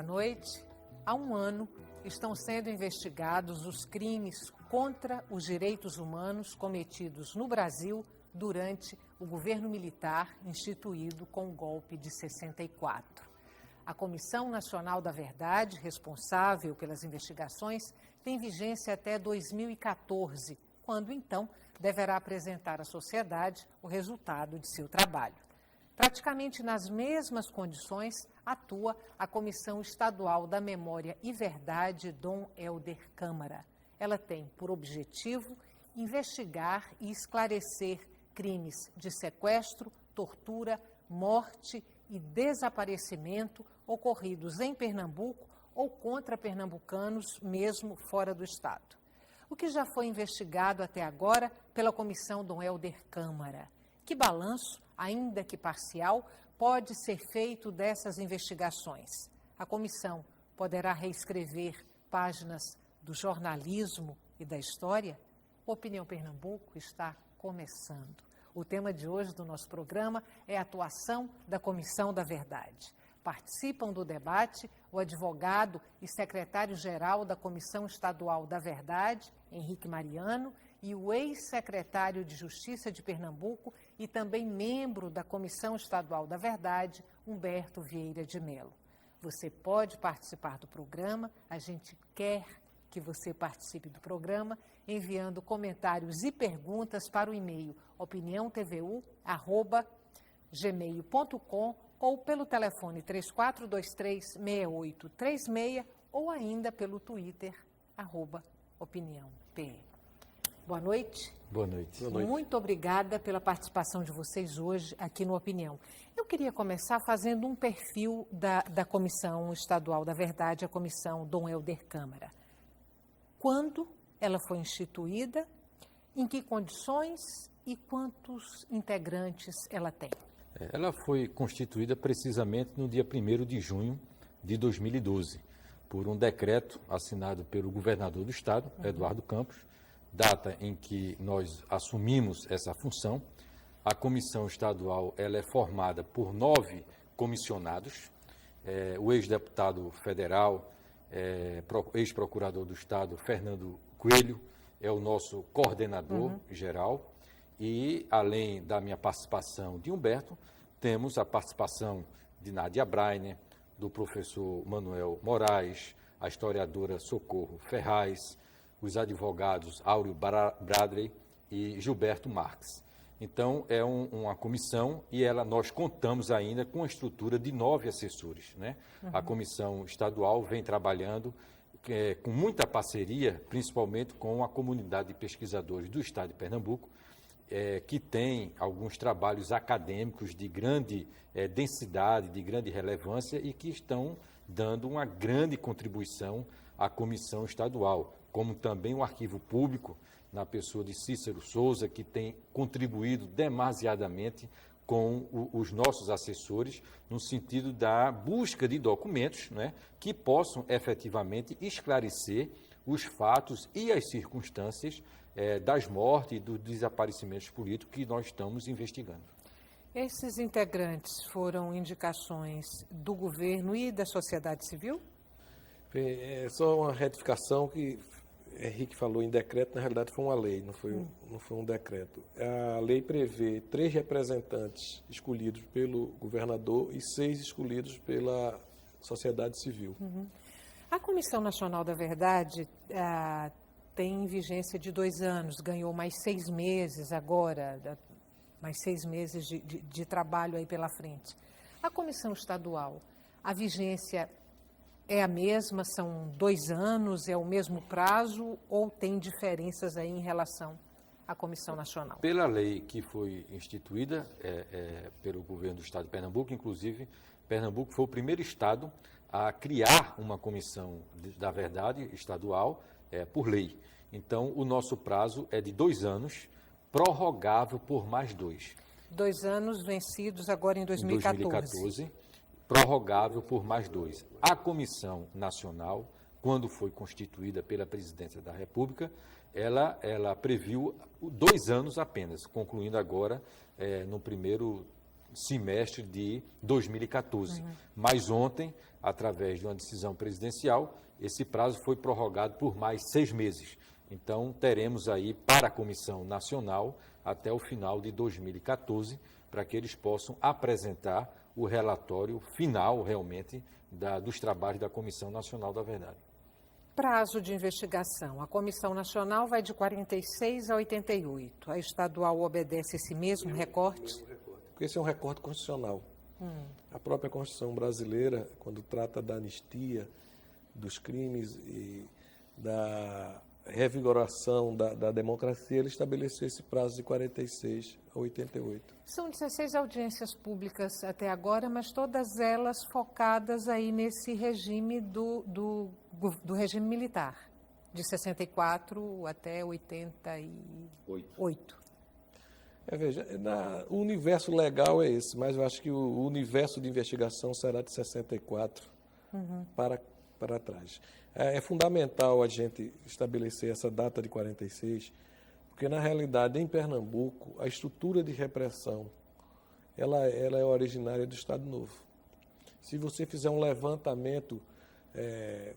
Boa noite. Há um ano estão sendo investigados os crimes contra os direitos humanos cometidos no Brasil durante o governo militar instituído com o golpe de 64. A Comissão Nacional da Verdade, responsável pelas investigações, tem vigência até 2014, quando então deverá apresentar à sociedade o resultado de seu trabalho. Praticamente nas mesmas condições atua a Comissão Estadual da Memória e Verdade Dom Helder Câmara. Ela tem por objetivo investigar e esclarecer crimes de sequestro, tortura, morte e desaparecimento ocorridos em Pernambuco ou contra pernambucanos, mesmo fora do estado. O que já foi investigado até agora pela Comissão Dom Helder Câmara? Que balanço, ainda que parcial, pode ser feito dessas investigações? A comissão poderá reescrever páginas do jornalismo e da história? Opinião Pernambuco está começando. O tema de hoje do nosso programa é a atuação da Comissão da Verdade. Participam do debate o advogado e secretário-geral da Comissão Estadual da Verdade, Henrique Mariano, e o ex-secretário de Justiça de Pernambuco e também membro da Comissão Estadual da Verdade, Humberto Vieira de Mello. Você pode participar do programa, a gente quer que você participe do programa, enviando comentários e perguntas para o e-mail opiniãotvu@gmail.com ou pelo telefone 3423-6836 ou ainda pelo Twitter, @opiniãope. Boa noite. Boa noite. Muito obrigada pela participação de vocês hoje aqui no Opinião. Eu queria começar fazendo um perfil da Comissão Estadual da Verdade, a Comissão Dom Helder Câmara. Quando ela foi instituída, em que condições e quantos integrantes ela tem? Ela foi constituída precisamente no dia 1º de junho de 2012, por um decreto assinado pelo governador do estado, Eduardo Campos, data em que nós assumimos essa função. A comissão estadual ela é formada por 9 comissionados, o ex-deputado federal, ex-procurador do estado, Fernando Coelho, é o nosso coordenador geral, e além da minha participação de Humberto, temos a participação de Nádia Brainer, do professor Manuel Moraes, a historiadora Socorro Ferraz, os advogados Áureo Bradley e Gilberto Marques. Então, é uma comissão e nós contamos ainda com a estrutura de 9 assessores, né? A comissão estadual vem trabalhando com muita parceria, principalmente com a comunidade de pesquisadores do estado de Pernambuco, que tem alguns trabalhos acadêmicos de grande densidade, de grande relevância e que estão dando uma grande contribuição à comissão estadual, como também o arquivo público, na pessoa de Cícero Souza, que tem contribuído demasiadamente com os nossos assessores, no sentido da busca de documentos, né, que possam efetivamente esclarecer os fatos e as circunstâncias das mortes e dos desaparecimentos políticos que nós estamos investigando. Esses integrantes foram indicações do governo e da sociedade civil? Só uma retificação que Henrique falou em decreto, na realidade foi uma lei, não foi um decreto. A lei prevê 3 representantes escolhidos pelo governador e 6 escolhidos pela sociedade civil. A Comissão Nacional da Verdade tem vigência de 2 anos, ganhou mais 6 meses agora, mais 6 meses de trabalho aí pela frente. A Comissão Estadual, a vigência é a mesma, são 2 anos, é o mesmo prazo ou tem diferenças aí em relação à Comissão Nacional? Pela lei que foi instituída pelo governo do estado de Pernambuco, inclusive, Pernambuco foi o primeiro estado a criar uma comissão da verdade estadual por lei. Então, o nosso prazo é de 2 anos, prorrogável por mais 2. 2 anos vencidos agora em 2014. Prorrogável por mais 2. A Comissão Nacional, quando foi constituída pela Presidência da República, ela previu 2 anos apenas, concluindo agora no primeiro semestre de 2014. Mas ontem, através de uma decisão presidencial, esse prazo foi prorrogado por mais 6 meses. Então, teremos aí para a Comissão Nacional até o final de 2014, para que eles possam apresentar o relatório final, realmente, dos trabalhos da Comissão Nacional da Verdade. Prazo de investigação. A Comissão Nacional vai de 46 a 88. A estadual obedece esse mesmo recorte? Porque esse é um recorte constitucional. A própria Constituição brasileira, quando trata da anistia, dos crimes e da revigoração da democracia, ele estabeleceu esse prazo de 46 a 88. São 16 audiências públicas até agora, mas todas elas focadas aí nesse regime do regime militar, de 64 até 88. Veja, o universo legal é esse, mas eu acho que o universo de investigação será de 64 para trás. É fundamental a gente estabelecer essa data de 46, porque, na realidade, em Pernambuco, a estrutura de repressão ela é originária do Estado Novo. Se você fizer um levantamento,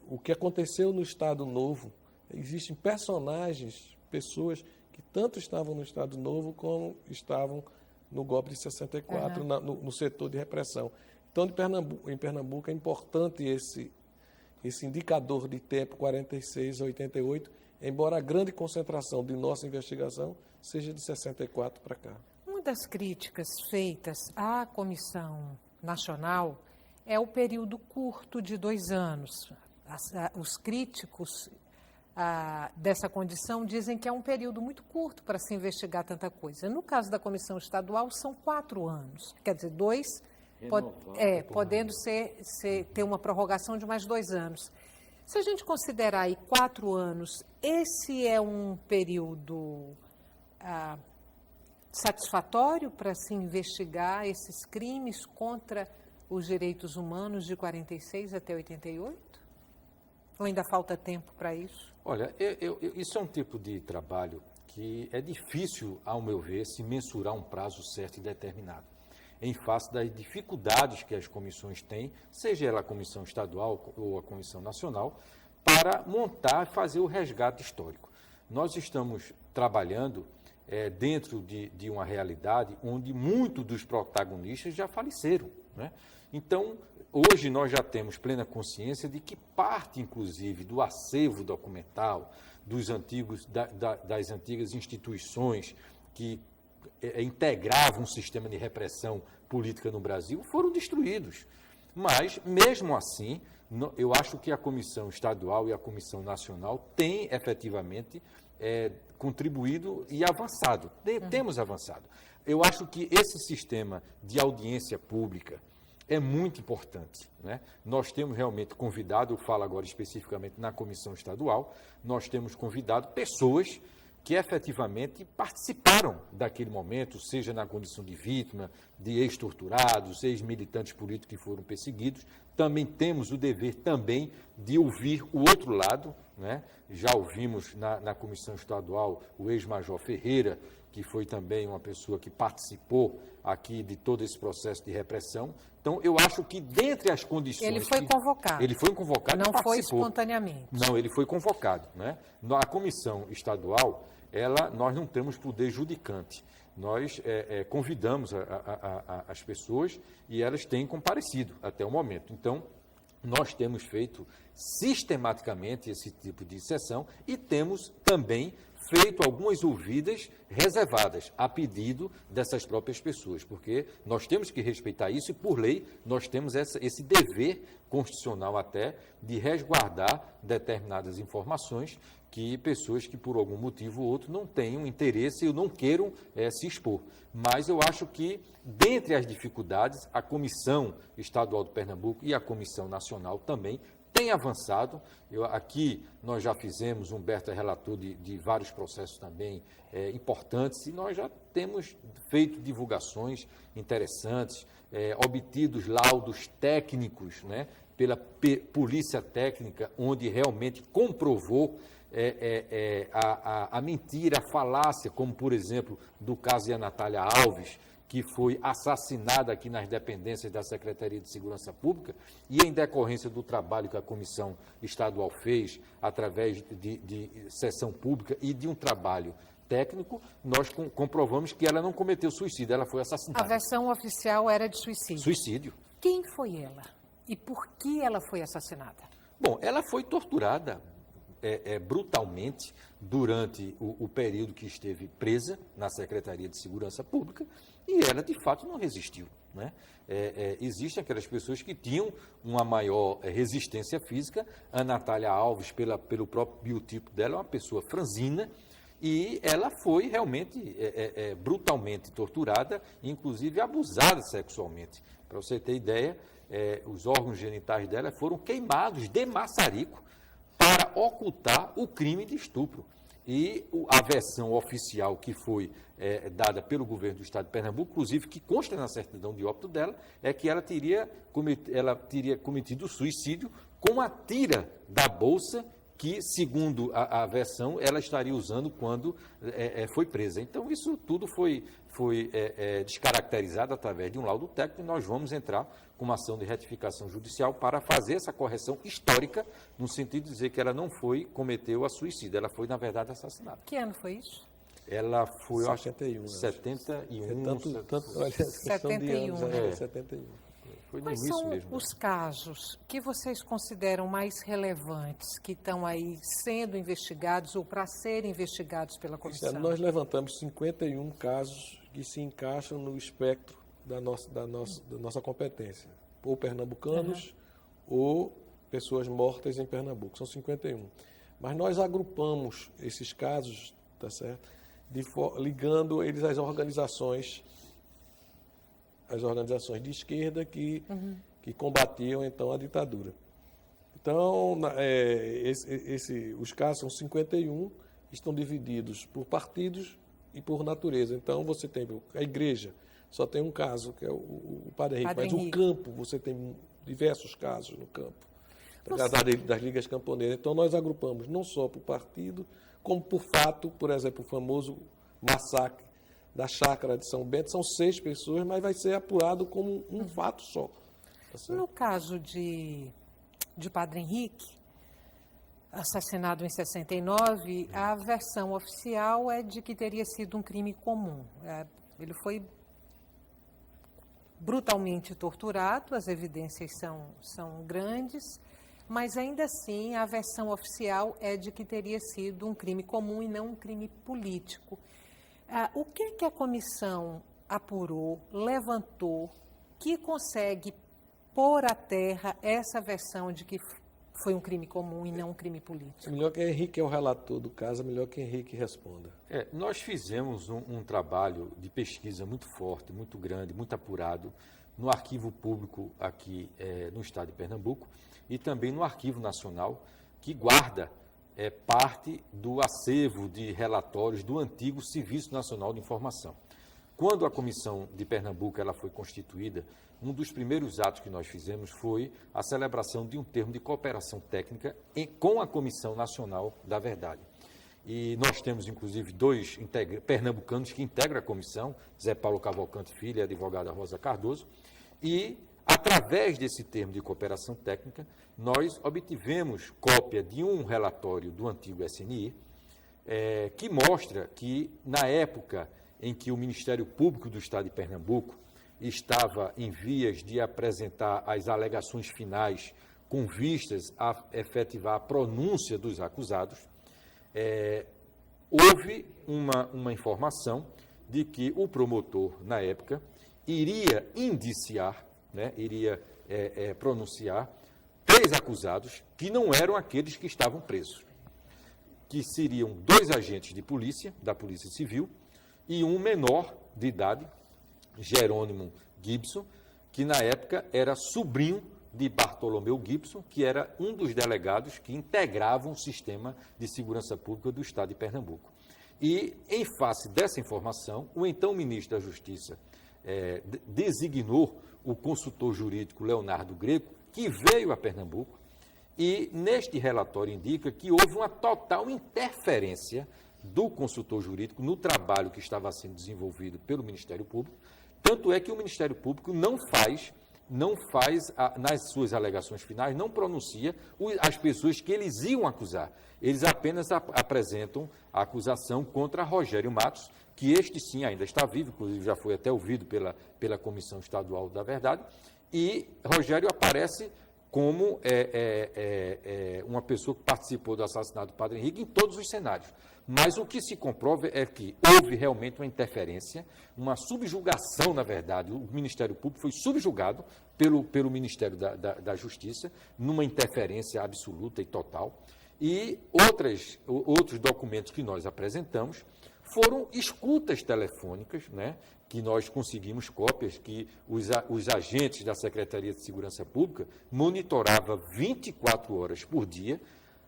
o que aconteceu no Estado Novo, existem personagens, pessoas que tanto estavam no Estado Novo como estavam no golpe de 64, no setor de repressão. Então, em Pernambuco é importante esse indicador de tempo, 46 a 88, embora a grande concentração de nossa investigação seja de 64 para cá. Uma das críticas feitas à Comissão Nacional é o período curto de 2 anos. Os críticos dessa condição dizem que é um período muito curto para se investigar tanta coisa. No caso da Comissão Estadual, são 4 anos, quer dizer, 2 podendo ter uma prorrogação de mais 2 anos. Se a gente considerar aí 4 anos, esse é um período satisfatório para se investigar esses crimes contra os direitos humanos de 46 até 88? Ou ainda falta tempo para isso? Olha, isso é um tipo de trabalho que é difícil, ao meu ver, se mensurar um prazo certo e determinado, em face das dificuldades que as comissões têm, seja ela a comissão estadual ou a comissão nacional, para montar e fazer o resgate histórico. Nós estamos trabalhando dentro de uma realidade onde muitos dos protagonistas já faleceram, né? Então, hoje nós já temos plena consciência de que parte, inclusive, do acervo documental das antigas instituições que integravam um sistema de repressão política no Brasil foram destruídos. Mas, mesmo assim, eu acho que a Comissão Estadual e a Comissão Nacional têm efetivamente contribuído e avançado. Temos avançado. Eu acho que esse sistema de audiência pública é muito importante, né? Nós temos realmente convidado, eu falo agora especificamente na Comissão Estadual, nós temos convidado pessoas que efetivamente participaram daquele momento, seja na condição de vítima, de ex-torturados, ex-militantes políticos que foram perseguidos. Também temos o dever também de ouvir o outro lado, né? Já ouvimos na Comissão Estadual o ex-major Ferreira, que foi também uma pessoa que participou aqui de todo esse processo de repressão. Então, eu acho que, dentre as condições... Ele foi convocado. Ele foi convocado e participou. Não foi espontaneamente. Não, ele foi convocado, né? A Comissão Estadual, nós não temos poder judicante. Nós convidamos as pessoas e elas têm comparecido até o momento. Então, nós temos feito sistematicamente esse tipo de sessão e temos também feito algumas ouvidas reservadas a pedido dessas próprias pessoas, porque nós temos que respeitar isso e, por lei, nós temos esse dever constitucional até de resguardar determinadas informações que pessoas que, por algum motivo ou outro, não tenham interesse ou não queiram se expor. Mas eu acho que, dentre as dificuldades, a Comissão Estadual do Pernambuco e a Comissão Nacional também tem avançado. Aqui nós já fizemos, Humberto é relator de vários processos também importantes, e nós já temos feito divulgações interessantes, obtidos laudos técnicos, né, pela polícia técnica, onde realmente comprovou a mentira, a falácia, como, por exemplo, do caso de Natália Alves, que foi assassinada aqui nas dependências da Secretaria de Segurança Pública, e em decorrência do trabalho que a Comissão Estadual fez, através de sessão pública e de um trabalho técnico, nós comprovamos que ela não cometeu suicídio, ela foi assassinada. A versão oficial era de suicídio. Suicídio. Quem foi ela? E por que ela foi assassinada? Bom, ela foi torturada brutalmente durante o período que esteve presa na Secretaria de Segurança Pública, e ela, de fato, não resistiu, né? Existem aquelas pessoas que tinham uma maior resistência física. A Natália Alves, pelo próprio biotipo dela, é uma pessoa franzina, e ela foi realmente brutalmente torturada, inclusive abusada sexualmente. Para você ter ideia, os órgãos genitais dela foram queimados de maçarico para ocultar o crime de estupro. E a versão oficial que foi dada pelo governo do estado de Pernambuco, inclusive que consta na certidão de óbito dela, é que ela teria cometido suicídio com a tira da bolsa que, segundo a versão, ela estaria usando quando foi presa. Então, isso tudo foi descaracterizado através de um laudo técnico, e nós vamos entrar com uma ação de retificação judicial para fazer essa correção histórica, no sentido de dizer que ela não cometeu a suicídio, ela foi, na verdade, assassinada. Que ano foi isso? Ela foi, 71, 71. Olha, 71. 71. Foi no Quais início são mesmo. os casos que vocês consideram mais relevantes, que estão aí sendo investigados ou para serem investigados pela comissão? Nós levantamos 51 casos que se encaixam no espectro da nossa competência, ou pernambucanos, ou pessoas mortas em Pernambuco. São 51. Mas nós agrupamos esses casos, tá certo? Ligando eles às organizações de esquerda que combatiam, então, a ditadura. Então, os casos são 51, estão divididos por partidos e por natureza. Então, você tem a igreja, só tem um caso, que é o Padre Henrique, mas o campo, você tem diversos casos no campo, das ligas camponesas. Então, nós agrupamos não só por partido, como por fato, por exemplo, o famoso massacre da chácara de São Bento, são 6 pessoas, mas vai ser apurado como um fato só. Tá, no caso de Padre Henrique, assassinado em 69, a versão oficial é de que teria sido um crime comum. Ele foi brutalmente torturado, as evidências são grandes, mas ainda assim a versão oficial é de que teria sido um crime comum e não um crime político. O que a comissão apurou, levantou, que consegue pôr à terra essa versão de que foi um crime comum e não um crime político? Melhor que Henrique é o relator do caso, melhor que Henrique responda. Nós fizemos um trabalho de pesquisa muito forte, muito grande, muito apurado, no arquivo público aqui no estado de Pernambuco e também no Arquivo Nacional, que guarda parte do acervo de relatórios do antigo Serviço Nacional de Informação. Quando a Comissão de Pernambuco ela foi constituída, um dos primeiros atos que nós fizemos foi a celebração de um termo de cooperação técnica com a Comissão Nacional da Verdade. E nós temos, inclusive, 2 pernambucanos que integram a comissão, Zé Paulo Cavalcante Filho e a advogada Rosa Cardoso, e, através desse termo de cooperação técnica, nós obtivemos cópia de um relatório do antigo SNI, que mostra que, na época em que o Ministério Público do Estado de Pernambuco estava em vias de apresentar as alegações finais com vistas a efetivar a pronúncia dos acusados, houve uma informação de que o promotor, na época, iria indiciar, iria pronunciar 3 acusados que não eram aqueles que estavam presos, que seriam 2 agentes de polícia, da Polícia Civil, e um menor de idade, Jerônimo Gibson, que na época era sobrinho de Bartolomeu Gibson, que era um dos delegados que integravam o sistema de segurança pública do Estado de Pernambuco. E, em face dessa informação, o então ministro da Justiça designou o consultor jurídico Leonardo Greco, que veio a Pernambuco, e neste relatório indica que houve uma total interferência do consultor jurídico no trabalho que estava sendo desenvolvido pelo Ministério Público, Tanto é que o Ministério Público não faz nas suas alegações finais, não pronuncia as pessoas que eles iam acusar. Eles apenas apresentam a acusação contra Rogério Matos, que este sim ainda está vivo, inclusive já foi até ouvido pela Comissão Estadual da Verdade, e Rogério aparece como uma pessoa que participou do assassinato do Padre Henrique em todos os cenários. Mas o que se comprova é que houve realmente uma interferência, uma subjugação, na verdade. O Ministério Público foi subjugado pelo Ministério da Justiça, numa interferência absoluta e total. E outros documentos que nós apresentamos foram escutas telefônicas, né, que nós conseguimos cópias, que os agentes da Secretaria de Segurança Pública monitoravam 24 horas por dia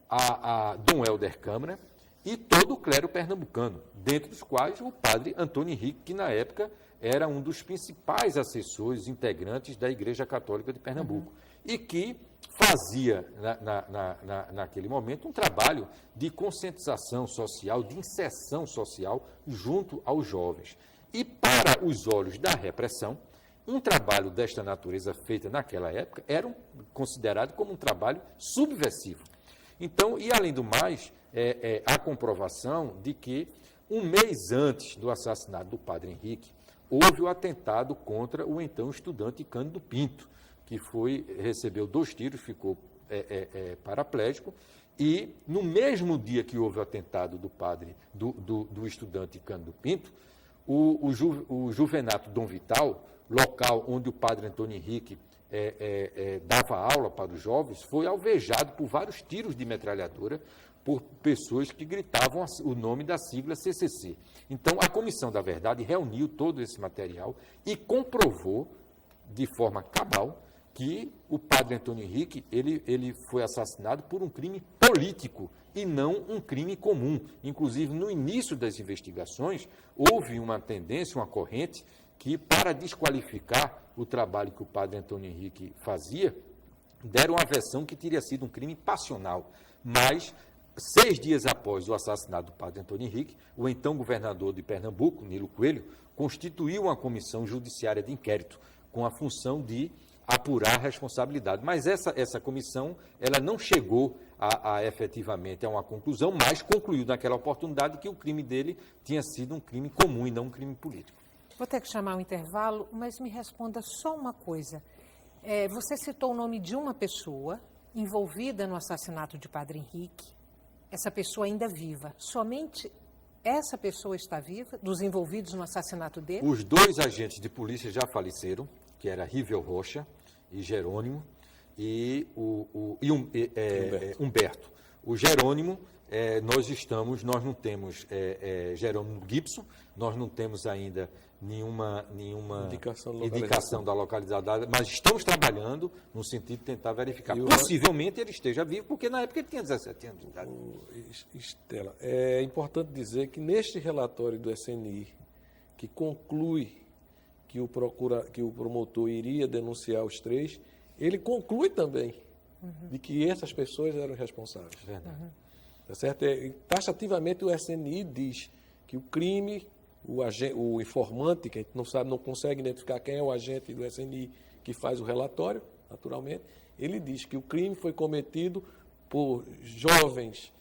a Dom Helder Câmara e todo o clero pernambucano, dentro dos quais o padre Antônio Henrique, que na época era um dos principais assessores integrantes da Igreja Católica de Pernambuco, e que fazia, naquele momento, um trabalho de conscientização social, de inserção social junto aos jovens. E para os olhos da repressão, um trabalho desta natureza feita naquela época era considerado como um trabalho subversivo. Então, e além do mais, a comprovação de que, um mês antes do assassinato do padre Henrique, houve o atentado contra o então estudante Cândido Pinto, que recebeu 2 tiros, ficou paraplégico, e no mesmo dia que houve o atentado do estudante Cândido Pinto, o Juvenato Dom Vital, local onde o padre Antônio Henrique dava aula para os jovens, foi alvejado por vários tiros de metralhadora por pessoas que gritavam o nome da sigla CCC. Então, a Comissão da Verdade reuniu todo esse material e comprovou, de forma cabal, que o padre Antônio Henrique ele foi assassinado por um crime político e não um crime comum. Inclusive, no início das investigações, houve uma tendência, uma corrente, que, para desqualificar o trabalho que o padre Antônio Henrique fazia, deram a versão que teria sido um crime passional. Mas, 6 dias após o assassinato do padre Antônio Henrique, o então governador de Pernambuco, Nilo Coelho, constituiu uma comissão judiciária de inquérito, com a função de apurar a responsabilidade. Mas essa comissão ela não chegou efetivamente a uma conclusão, mas concluiu naquela oportunidade que o crime dele tinha sido um crime comum e não um crime político. Vou ter que chamar um intervalo, mas me responda só uma coisa. Você citou o nome de uma pessoa envolvida no assassinato de Padre Henrique, essa pessoa ainda viva. Somente essa pessoa está viva, dos envolvidos no assassinato dele? Os 2 agentes de polícia já faleceram, que era Rível Rocha e Jerônimo, e Humberto. O Jerônimo, nós não temos Jerônimo Gibson, nós não temos ainda nenhuma indicação da localidade, mas estamos trabalhando no sentido de tentar verificar. Possivelmente ele esteja vivo, porque na época ele tinha 17 anos de idade. Estela, é importante dizer que neste relatório do SNI, que conclui que o promotor iria denunciar os 3, ele conclui também de que essas pessoas eram responsáveis. Verdade. Tá certo? Taxativamente o SNI diz que o crime, o informante, que a gente não sabe, não consegue identificar quem é o agente do SNI que faz o relatório, naturalmente, ele diz que o crime foi cometido por jovens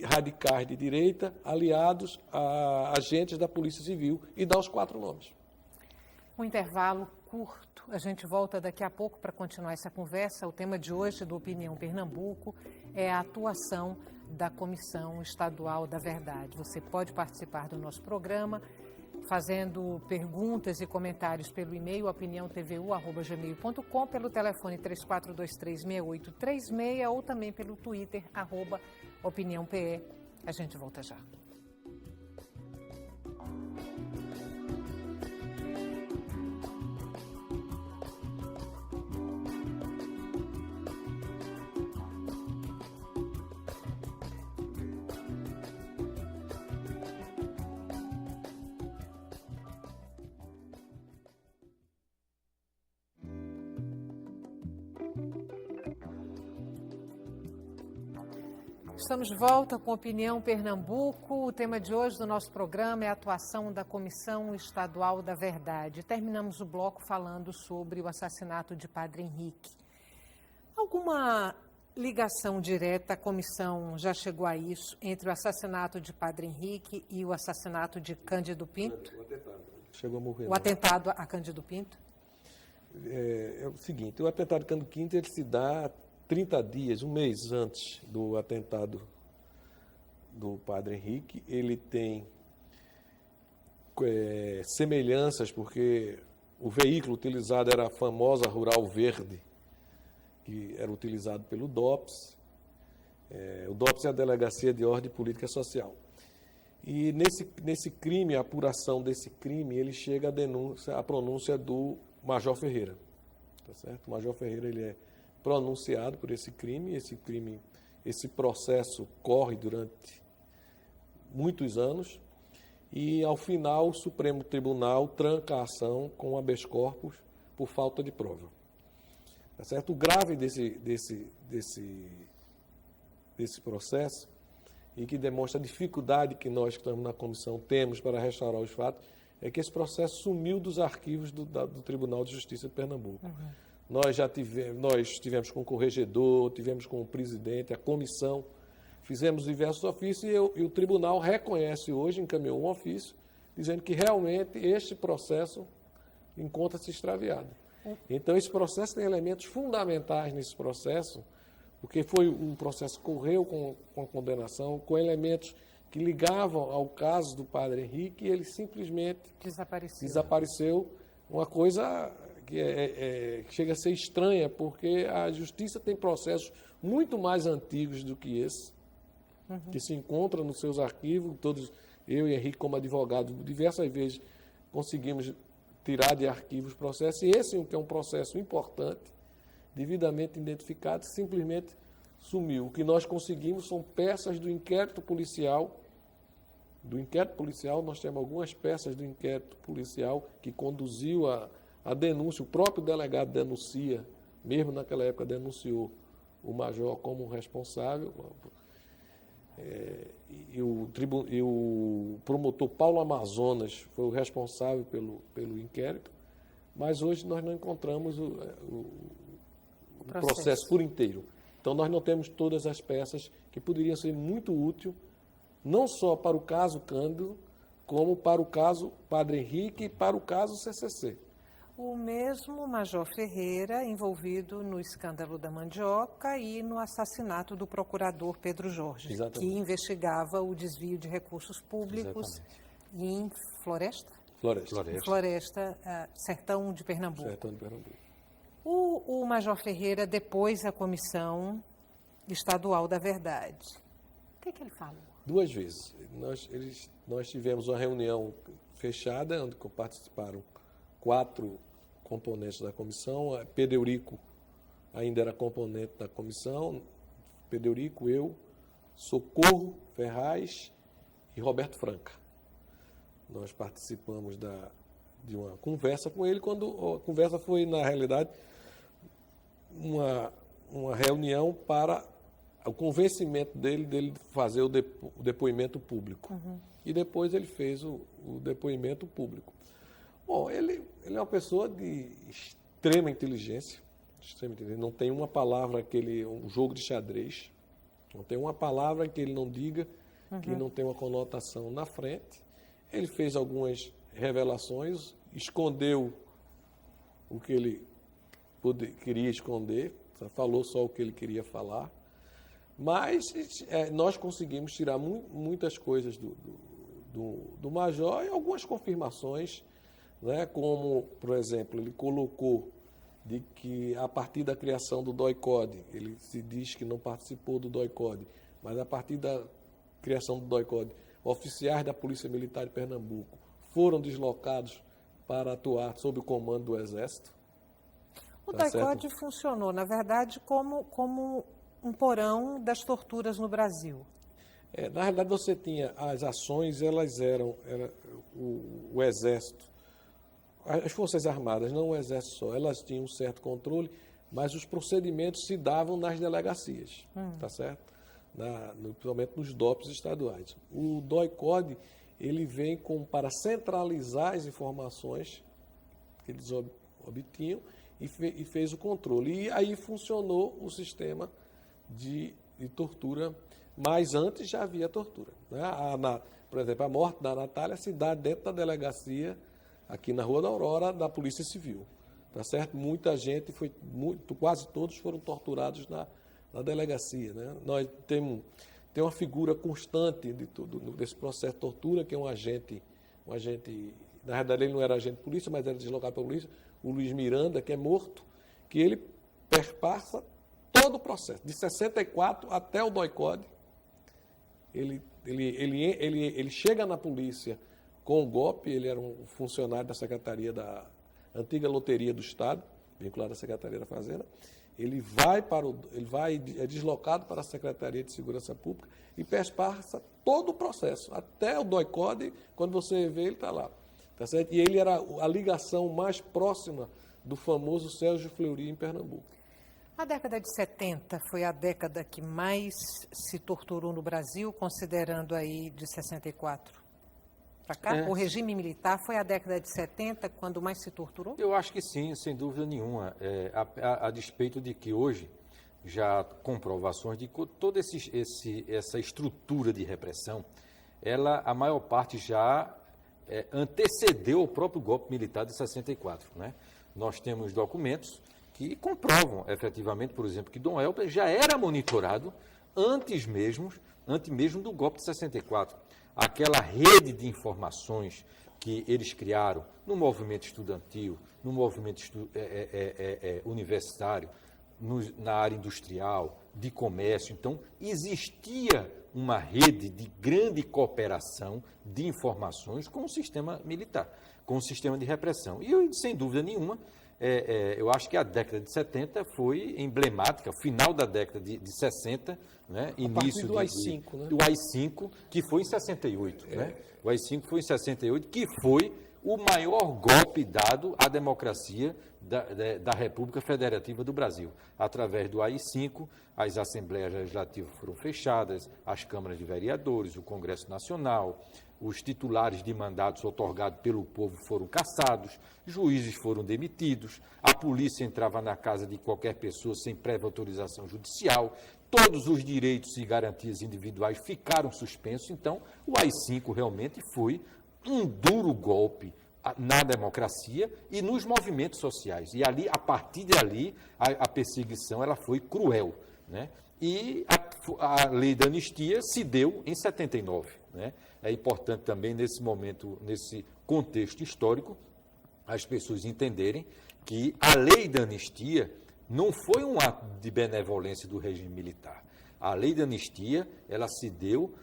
radicais de direita aliados a agentes da Polícia Civil e dá os 4 nomes. Um intervalo curto. A gente volta daqui a pouco para continuar essa conversa. O tema de hoje do Opinião Pernambuco é a atuação da Comissão Estadual da Verdade. Você pode participar do nosso programa fazendo perguntas e comentários pelo e-mail opiniãotvu@gmail.com, pelo telefone 34236836 ou também pelo Twitter @opiniãope. A gente volta já. Estamos de volta com Opinião Pernambuco. O tema de hoje do nosso programa é a atuação da Comissão Estadual da Verdade. Terminamos o bloco falando sobre o assassinato de Padre Henrique. Alguma ligação direta, a comissão já chegou a isso, entre o assassinato de Padre Henrique e o assassinato de Cândido Pinto? O atentado. Chegou a morrer. O atentado a Cândido Pinto? É o seguinte, o atentado de Cândido Pinto ele se dá 30 dias, um mês antes do atentado do Padre Henrique. Ele tem semelhanças, porque o veículo utilizado era a famosa Rural Verde, que era utilizado pelo DOPS. O DOPS é a Delegacia de Ordem Política e Social. E nesse crime, a apuração desse crime, ele chega à pronúncia do Major Ferreira. Tá certo? O Major Ferreira ele é pronunciado por esse crime. Esse processo corre durante muitos anos e, ao final, o Supremo Tribunal tranca a ação com habeas corpus por falta de prova. Tá certo? O grave desse processo, e que demonstra a dificuldade que nós que estamos na comissão temos para restaurar os fatos, é que esse processo sumiu dos arquivos do Tribunal de Justiça de Pernambuco. Uhum. Nós tivemos com o corregedor, tivemos com o presidente, a comissão, fizemos diversos ofícios e o tribunal reconhece hoje, encaminhou um ofício, dizendo que realmente este processo encontra-se extraviado. Então, esse processo tem elementos fundamentais nesse processo, porque foi um processo que correu com a condenação, com elementos que ligavam ao caso do Padre Henrique, e ele simplesmente desapareceu. Uma coisa que chega a ser estranha, porque a Justiça tem processos muito mais antigos do que esse, que se encontram nos seus arquivos. Todos, eu e Henrique, como advogado, diversas vezes conseguimos tirar de arquivos processos, e esse, que é um processo importante, devidamente identificado, simplesmente sumiu. O que nós conseguimos são peças do inquérito policial. Do inquérito policial, nós temos algumas peças do inquérito policial que conduziu a denúncia. O próprio delegado denuncia, mesmo naquela época denunciou o major como responsável. E o promotor Paulo Amazonas foi o responsável pelo inquérito, mas hoje nós não encontramos o processo por inteiro. Então, nós não temos todas as peças que poderiam ser muito úteis, não só para o caso Cândido, como para o caso Padre Henrique e para o caso CCC. O mesmo Major Ferreira envolvido no escândalo da mandioca e no assassinato do procurador Pedro Jorge, Exatamente. Que investigava o desvio de recursos públicos em Floresta, sertão de Pernambuco. Sertão de Pernambuco. O Major Ferreira depôs a Comissão Estadual da Verdade. O que ele falou? 2 vezes. Nós tivemos uma reunião fechada, onde participaram 4 componentes da comissão. Pedro Eurico ainda era componente da comissão. Pedro Eurico, eu, Socorro Ferraz e Roberto Franca. Nós participamos de uma conversa com ele, quando a conversa foi, na realidade, uma reunião para o convencimento dele fazer o depoimento público. E depois ele fez o depoimento público. Bom, ele é uma pessoa de extrema inteligência, não tem uma palavra um jogo de xadrez, não tem uma palavra que ele não diga que não tem uma conotação na frente. Ele fez algumas revelações, escondeu o que ele queria esconder, falou só o que ele queria falar, mas nós conseguimos tirar muitas coisas do Major e algumas confirmações, né, como, por exemplo, ele colocou de que a partir da criação do DOI-CODE, ele se diz que não participou do DOI-CODE, mas a partir da criação do DOI-CODE, oficiais da Polícia Militar de Pernambuco foram deslocados para atuar sob o comando do Exército. O DOI-CODE funcionou, na verdade, como um porão das torturas no Brasil. Na realidade, você tinha as ações, elas eram o Exército, as Forças Armadas, não o Exército só, elas tinham um certo controle, mas os procedimentos se davam nas delegacias, tá certo? principalmente nos DOPs estaduais. O DOI-CODE, ele vem para centralizar as informações que eles obtinham e fez o controle. E aí funcionou o sistema de tortura, mas antes já havia tortura. Né? Por exemplo, a morte da Natália se dá dentro da delegacia, aqui na Rua da Aurora, da Polícia Civil. Tá certo? Muita gente, quase todos foram torturados na delegacia. Né? Nós tem uma figura constante desse processo de tortura, que é um agente, na verdade ele não era agente de polícia, mas era deslocado pela polícia, o Luiz Miranda, que é morto, que ele perpassa todo o processo, de 64 até o DOI-CODE. Ele chega na polícia com o golpe, ele era um funcionário da Secretaria da antiga Loteria do Estado, vinculado à Secretaria da Fazenda. Ele é deslocado para a Secretaria de Segurança Pública e perpassa todo o processo, até o DOI-CODE, quando você vê, ele está lá. Tá certo? E ele era a ligação mais próxima do famoso Sérgio Fleury em Pernambuco. A década de 70 foi a década que mais se torturou no Brasil, considerando aí de 64 para cá? O regime militar foi a década de 70 quando mais se torturou? Eu acho que sim, sem dúvida nenhuma. A despeito de que hoje já há comprovações de que toda essa estrutura de repressão, a maior parte já antecedeu o próprio golpe militar de 64. Né? Nós temos documentos que comprovam efetivamente, por exemplo, que Dom Helder já era monitorado antes mesmo do golpe de 64. Aquela rede de informações que eles criaram no movimento estudantil, no movimento universitário, na área industrial, de comércio. Então, existia uma rede de grande cooperação de informações com o sistema militar, com o sistema de repressão. E, sem dúvida nenhuma, eu acho que a década de 70 foi emblemática, final da década de 60, né? Início do AI-5, né? Do AI-5, que foi em 68. Né? O AI-5 foi em 68, que foi o maior golpe dado à democracia da República Federativa do Brasil. Através do AI-5, as assembleias legislativas foram fechadas, as câmaras de vereadores, o Congresso Nacional, os titulares de mandatos otorgados pelo povo foram cassados, juízes foram demitidos, a polícia entrava na casa de qualquer pessoa sem prévia autorização judicial, todos os direitos e garantias individuais ficaram suspensos. Então, o AI-5 realmente foi um duro golpe na democracia e nos movimentos sociais. E ali, a partir dali, a perseguição ela foi cruel. Né? E a lei da anistia se deu em 79. Né? É importante também, nesse momento, nesse contexto histórico, as pessoas entenderem que a lei da anistia não foi um ato de benevolência do regime militar. A lei da anistia ela se deu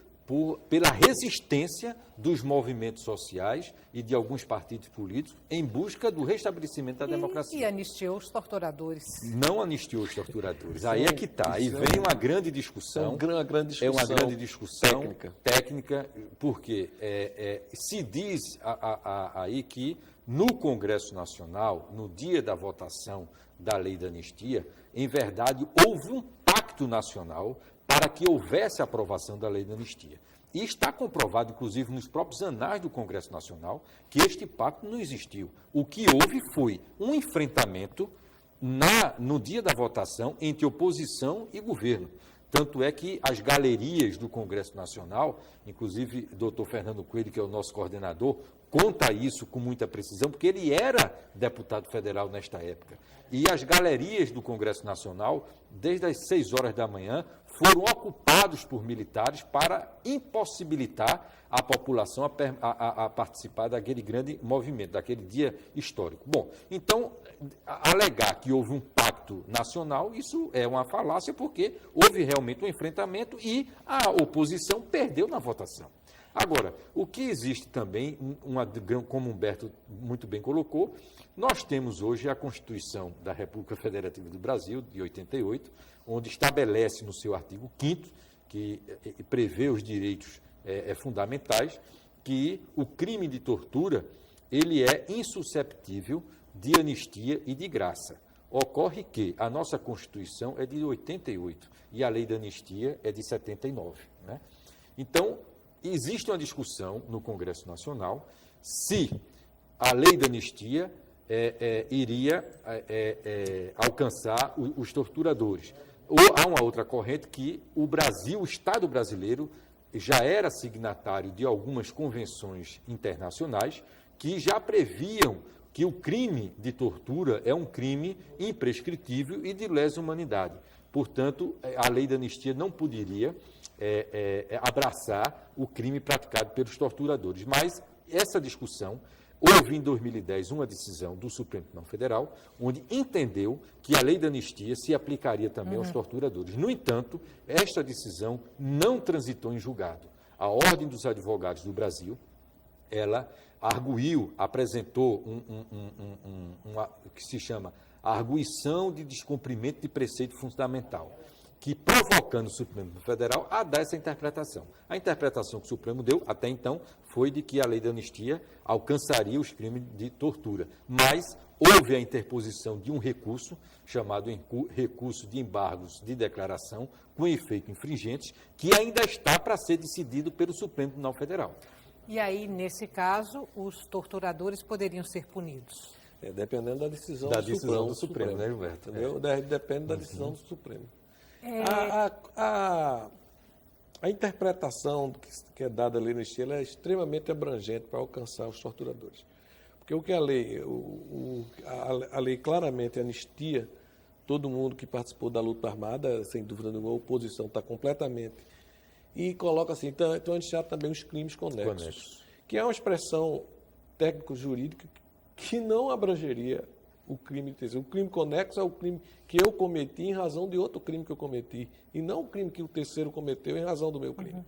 pela resistência dos movimentos sociais e de alguns partidos políticos em busca do restabelecimento da democracia. E anistiou os torturadores. Não anistiou os torturadores. Aí é que está. Aí vem uma grande discussão. É uma grande discussão técnica, porque se diz aí que no Congresso Nacional, no dia da votação da lei da anistia, em verdade, houve um pacto nacional para que houvesse a aprovação da lei da anistia. E está comprovado, inclusive, nos próprios anais do Congresso Nacional, que este pacto não existiu. O que houve foi um enfrentamento no dia da votação entre oposição e governo. Tanto é que as galerias do Congresso Nacional, inclusive o doutor Fernando Coelho, que é o nosso coordenador, conta isso com muita precisão, porque ele era deputado federal nesta época. E as galerias do Congresso Nacional, desde as 6 horas da manhã, foram ocupados por militares para impossibilitar a população a participar daquele grande movimento, daquele dia histórico. Bom, então, alegar que houve um pacto nacional, isso é uma falácia, porque houve realmente um enfrentamento e a oposição perdeu na votação. Agora, o que existe também, como Humberto muito bem colocou, nós temos hoje a Constituição da República Federativa do Brasil, de 88, onde estabelece no seu artigo 5º, que prevê os direitos fundamentais, que o crime de tortura ele é insusceptível de anistia e de graça. Ocorre que a nossa Constituição é de 88 e a lei da anistia é de 79. Né? Então, existe uma discussão no Congresso Nacional se a lei da anistia iria alcançar os torturadores. Ou há uma outra corrente que o Brasil, o Estado brasileiro, já era signatário de algumas convenções internacionais que já previam que o crime de tortura é um crime imprescritível e de lesa humanidade. Portanto, a lei da anistia não poderia abraçar o crime praticado pelos torturadores. Mas essa discussão, houve em 2010 uma decisão do Supremo Tribunal Federal, onde entendeu que a lei da anistia se aplicaria também aos torturadores. No entanto, esta decisão não transitou em julgado. A Ordem dos Advogados do Brasil, ela arguiu, apresentou o que se chama arguição de descumprimento de preceito fundamental, que provocando o Supremo Federal a dar essa interpretação. A interpretação que o Supremo deu, até então, foi de que a lei da anistia alcançaria os crimes de tortura. Mas houve a interposição de um recurso, chamado recurso de embargos de declaração, com efeito infringentes, que ainda está para ser decidido pelo Supremo Tribunal Federal. E aí, nesse caso, os torturadores poderiam ser punidos? Dependendo da decisão do Supremo, né, Gilberto? Depende da decisão do Supremo. A interpretação que é dada à lei da anistia é extremamente abrangente para alcançar os torturadores. Porque o que a lei claramente anistia todo mundo que participou da luta armada, sem dúvida nenhuma, a oposição está completamente. E coloca assim, então anistia também os crimes conexos, que é uma expressão técnico-jurídica que não abrangeria o crime de terceiro. O crime conexo é o crime que eu cometi em razão de outro crime que eu cometi, e não o crime que o terceiro cometeu em razão do meu crime.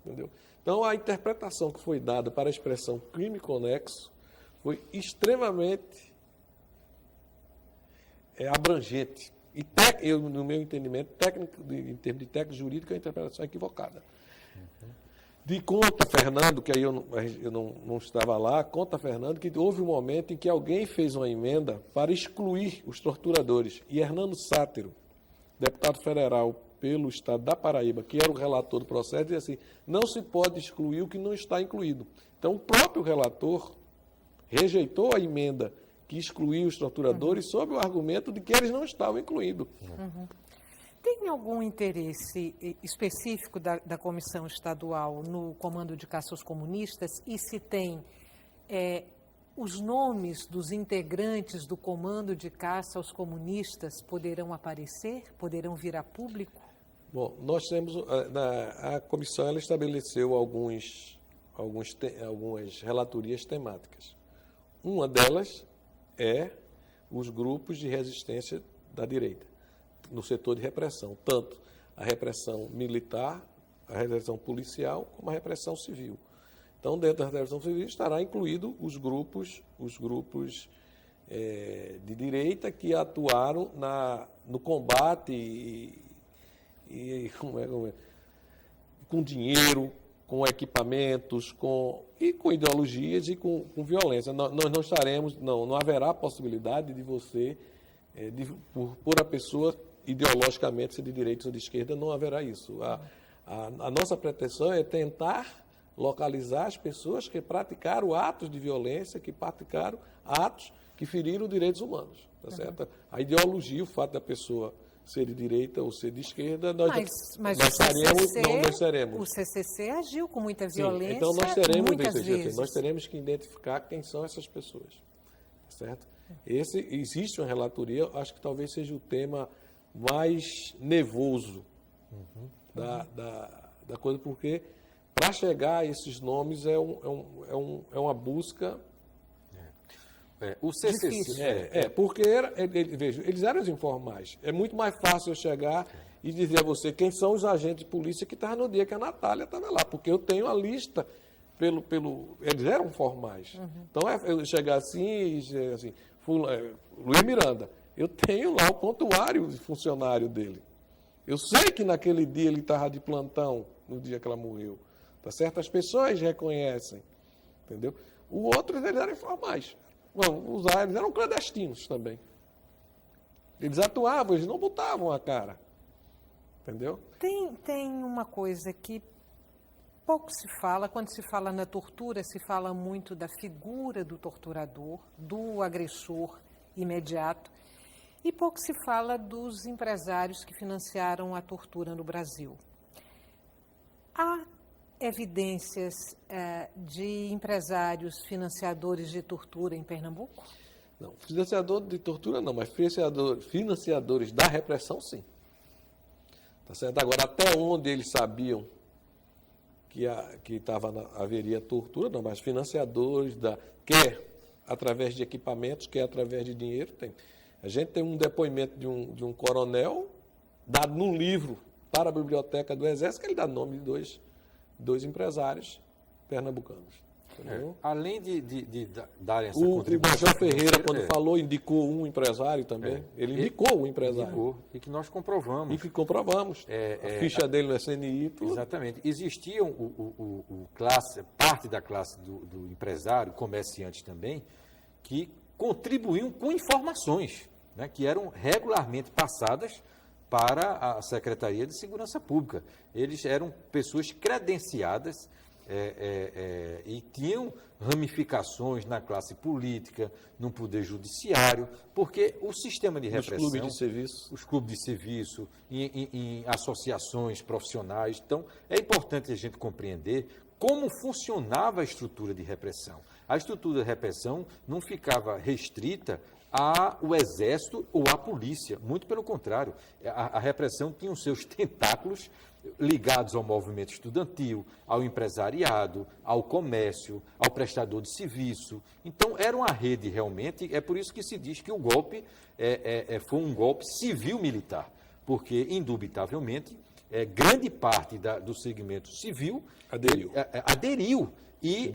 Entendeu? Então, a interpretação que foi dada para a expressão crime conexo foi extremamente abrangente. E, no meu entendimento, técnico, em termos de técnico jurídico, a interpretação é equivocada. De conta, Fernando, que aí eu não estava lá, conta, Fernando, que houve um momento em que alguém fez uma emenda para excluir os torturadores. E Hernando Sátero, deputado federal pelo estado da Paraíba, que era o relator do processo, dizia assim, não se pode excluir o que não está incluído. Então, o próprio relator rejeitou a emenda que excluiu os torturadores sob o argumento de que eles não estavam incluídos. Tem algum interesse específico da Comissão Estadual no comando de caça aos comunistas? E se tem os nomes dos integrantes do comando de caça aos comunistas poderão aparecer? Poderão vir a público? Bom, nós temos, a comissão ela estabeleceu algumas relatorias temáticas. Uma delas é os grupos de resistência da direita, no setor de repressão, tanto a repressão militar, a repressão policial, como a repressão civil. Então, dentro da repressão civil estará incluído os grupos de direita que atuaram no combate com dinheiro, com equipamentos, com ideologias e com violência. Nós não estaremos, não haverá possibilidade de você, por a pessoa ideologicamente ser de direita ou de esquerda, não haverá isso. A nossa pretensão é tentar localizar as pessoas que praticaram atos de violência, que praticaram atos que feriram direitos humanos. Tá certo? A ideologia, o fato da pessoa ser de direita ou ser de esquerda, nós seremos. O CCC agiu com muita violência. Sim, então nós teremos muitas vezes. Nós teremos que identificar quem são essas pessoas. Certo? Existe uma relatoria, acho que talvez seja o tema mais nervoso da coisa, porque para chegar a esses nomes é uma busca. O CCC. Porque veja, eles eram os informais. É muito mais fácil eu chegar e dizer a você quem são os agentes de polícia que estavam no dia que a Natália estava lá, porque eu tenho a lista eles eram formais. Então, eu chegar assim e dizer assim, Luiz Miranda, eu tenho lá o prontuário de funcionário dele. Eu sei que naquele dia ele estava de plantão, no dia que ela morreu. Tá certo? As pessoas reconhecem. Entendeu? O outro, eles eram informais. Vamos usar, eles eram clandestinos também. Eles atuavam, eles não botavam a cara. Entendeu? Tem uma coisa que pouco se fala, quando se fala na tortura, se fala muito da figura do torturador, do agressor imediato, e pouco se fala dos empresários que financiaram a tortura no Brasil. Há evidências de empresários financiadores de tortura em Pernambuco? Não, financiador de tortura não, mas financiadores da repressão, sim. Tá certo? Agora, até onde eles sabiam que haveria tortura, não, mas financiadores, quer através de equipamentos, quer através de dinheiro, tem. A gente tem um depoimento de um coronel, dado num livro para a Biblioteca do Exército, que ele dá nome de dois empresários pernambucanos. Além de darem essa o contribuição... Major Ferreira, quando falou, indicou um empresário também. Ele indicou o empresário. Indicou, e que nós comprovamos. E que comprovamos. A ficha dele no SNI. Tudo. Exatamente. Existiam parte da classe do empresário, comerciante também, que contribuíam com informações, né, que eram regularmente passadas para a Secretaria de Segurança Pública. Eles eram pessoas credenciadas e tinham ramificações na classe política, no poder judiciário, porque o sistema de repressão... Os clubes de serviço. Os clubes de serviço, em associações profissionais. Então, é importante a gente compreender como funcionava a estrutura de repressão. A estrutura de repressão não ficava restrita ao Exército ou à polícia. Muito pelo contrário, a repressão tinha os seus tentáculos ligados ao movimento estudantil, ao empresariado, ao comércio, ao prestador de serviço. Então, era uma rede realmente, é por isso que se diz que o golpe foi um golpe civil-militar, porque, indubitavelmente, grande parte do segmento civil aderiu e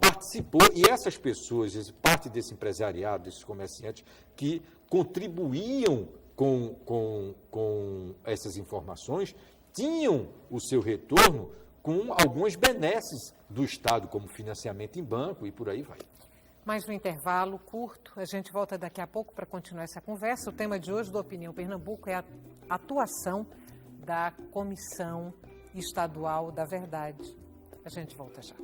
participou. E essas pessoas, parte desse empresariado, desses comerciantes, que contribuíam com essas informações, tinham o seu retorno com algumas benesses do Estado, como financiamento em banco e por aí vai. Mais um intervalo curto, a gente volta daqui a pouco para continuar essa conversa. O tema de hoje do Opinião Pernambuco é a atuação da Comissão Estadual da Verdade. A gente volta já.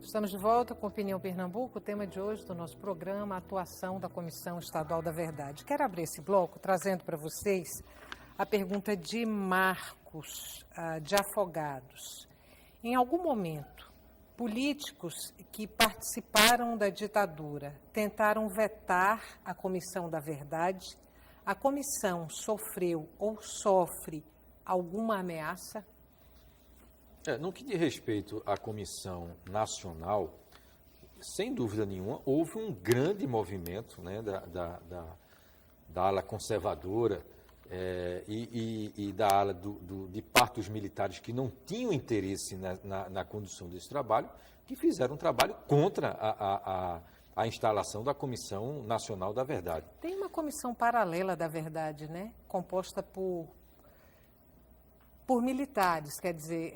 Estamos de volta com Opinião Pernambuco, o tema de hoje do nosso programa, a atuação da Comissão Estadual da Verdade. Quero abrir esse bloco trazendo para vocês a pergunta de Marcos, de Afogados. Em algum momento, políticos que participaram da ditadura tentaram vetar a Comissão da Verdade. A comissão sofreu ou sofre alguma ameaça? No que diz respeito à Comissão Nacional, sem dúvida nenhuma, houve um grande movimento, né, da ala conservadora e da ala de parte dos militares que não tinham interesse na condução desse trabalho, que fizeram um trabalho contra a instalação da Comissão Nacional da Verdade. Tem uma comissão paralela da verdade, né, composta por militares, quer dizer,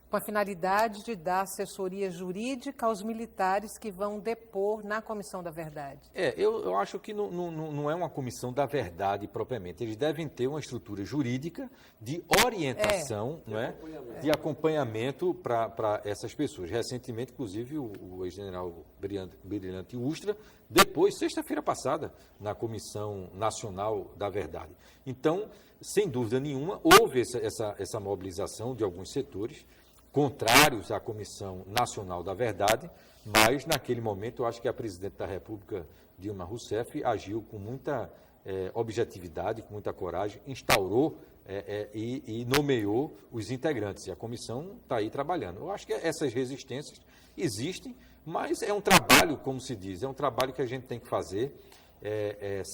com a finalidade de dar assessoria jurídica aos militares que vão depor na Comissão da Verdade. Eu acho que não é uma Comissão da Verdade propriamente. Eles devem ter uma estrutura jurídica de orientação, de acompanhamento para essas pessoas. Recentemente, inclusive, o ex-general Brilhante Ustra, depois, sexta-feira passada, na Comissão Nacional da Verdade. Então, sem dúvida nenhuma, houve essa mobilização de alguns setores contrários à Comissão Nacional da Verdade, mas, naquele momento, eu acho que a presidente da República, Dilma Rousseff, agiu com muita objetividade, com muita coragem, instaurou e nomeou os integrantes. E a comissão está aí trabalhando. Eu acho que essas resistências existem, Mas é um trabalho, como se diz, é um trabalho que a gente tem que fazer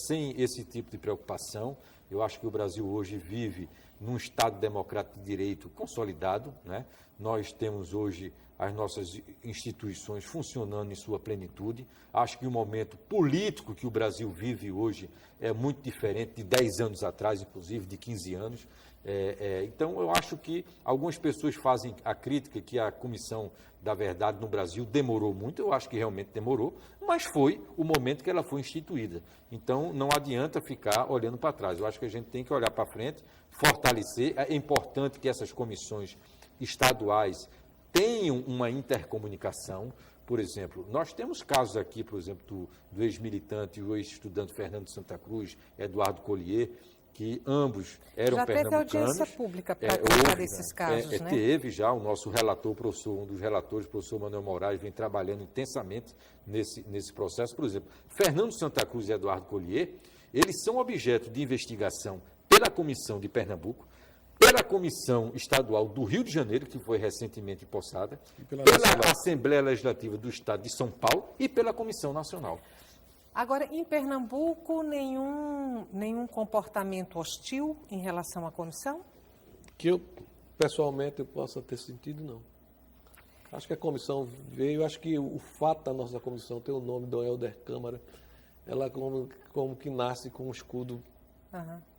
sem esse tipo de preocupação. Eu acho que o Brasil hoje vive num Estado democrático de direito consolidado, né? Nós temos hoje as nossas instituições funcionando em sua plenitude. Acho que o momento político que o Brasil vive hoje é muito diferente de 10 anos atrás, inclusive de 15 anos. Então, eu acho que algumas pessoas fazem a crítica que a Comissão da Verdade no Brasil demorou muito. Eu acho que realmente demorou, mas foi o momento que ela foi instituída. Então, não adianta ficar olhando para trás. Eu acho que a gente tem que olhar para frente, fortalecer. É importante que essas comissões estaduais tenham uma intercomunicação. Por exemplo, nós temos casos aqui, por exemplo, do ex-militante e o ex-estudante Fernando Santa Cruz, Eduardo Collier, que ambos eram pernambucanos. Já teve audiência pública para tratar desses casos, né? Teve já, o nosso relator, um dos relatores, o professor Manuel Moraes, vem trabalhando intensamente nesse processo. Por exemplo, Fernando Santa Cruz e Eduardo Collier, eles são objeto de investigação pela Comissão de Pernambuco, pela Comissão Estadual do Rio de Janeiro, que foi recentemente empossada, pela Assembleia Legislativa do Estado de São Paulo e pela Comissão Nacional. Agora, em Pernambuco, nenhum comportamento hostil em relação à comissão? Que eu, pessoalmente, eu possa ter sentido, não. Acho que a comissão veio, acho que o fato da nossa comissão ter o nome do Helder Câmara, ela como que nasce com um escudo